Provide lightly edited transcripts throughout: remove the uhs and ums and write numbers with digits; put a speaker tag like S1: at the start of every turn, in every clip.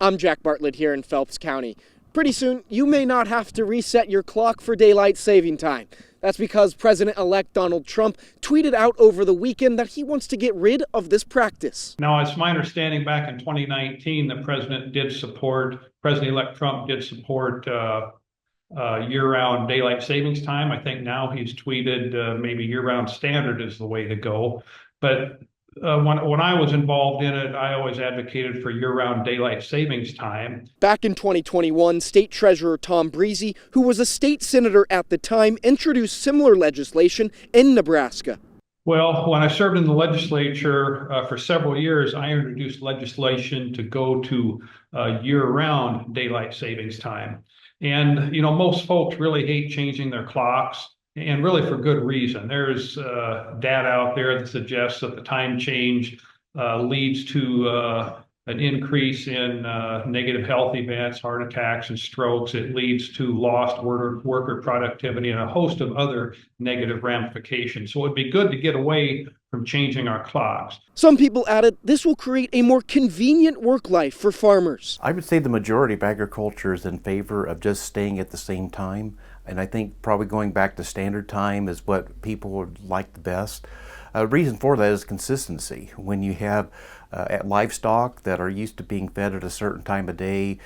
S1: I'm Jack Bartlett here in Phelps County. Pretty soon, you may not have to reset your clock for daylight saving time. That's because President-elect Donald Trump tweeted out over the weekend that he wants to get rid of this practice.
S2: Now, it's my understanding back in 2019, President-elect Trump did support year-round daylight savings time. I think now he's tweeted maybe year-round standard is the way to go. But when I was involved in it, I always advocated for year-round daylight savings time.
S1: Back in 2021, State Treasurer Tom Breezy, who was a state senator at the time, introduced similar legislation in Nebraska.
S2: Well, when I served in the legislature for several years, I introduced legislation to go to year-round daylight savings time. And, most folks really hate changing their clocks, and really for good reason. There's data out there that suggests that the time change leads to an increase in negative health events, heart attacks, and strokes. It leads to lost worker productivity and a host of other negative ramifications. So it'd be good to get away from changing our clocks.
S1: Some people added this will create a more convenient work life for farmers.
S3: I would say the majority of agriculture is in favor of just staying at the same time. And I think probably going back to standard time is what people would like the best. A reason for that is consistency. When you have livestock that are used to being fed at a certain time of day,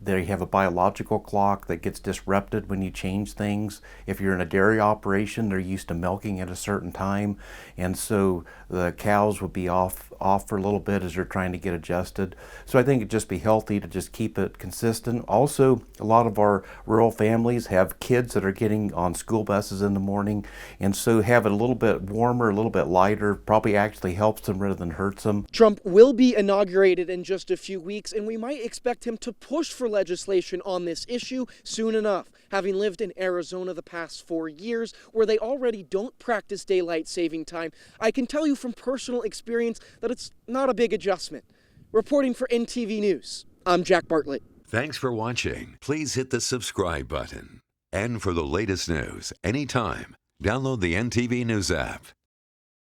S3: they have a biological clock that gets disrupted when you change things. If you're in a dairy operation, they're used to milking at a certain time, and so the cows would be off for a little bit as they're trying to get adjusted. So I think it'd just be healthy to just keep it consistent. Also, a lot of our rural families have kids that are getting on school buses in the morning, and so have it a little bit warmer, a little bit lighter, probably actually helps them rather than hurts them.
S1: Trump will be inaugurated in just a few weeks, and we might expect him to push for legislation on this issue soon enough. Having lived in Arizona the past 4 years, where they already don't practice daylight saving time, I can tell you from personal experience that it's not a big adjustment. Reporting for NTV News, I'm Jack Bartlett.
S4: Thanks for watching. Please hit the subscribe button. And for the latest news anytime, download the NTV News app.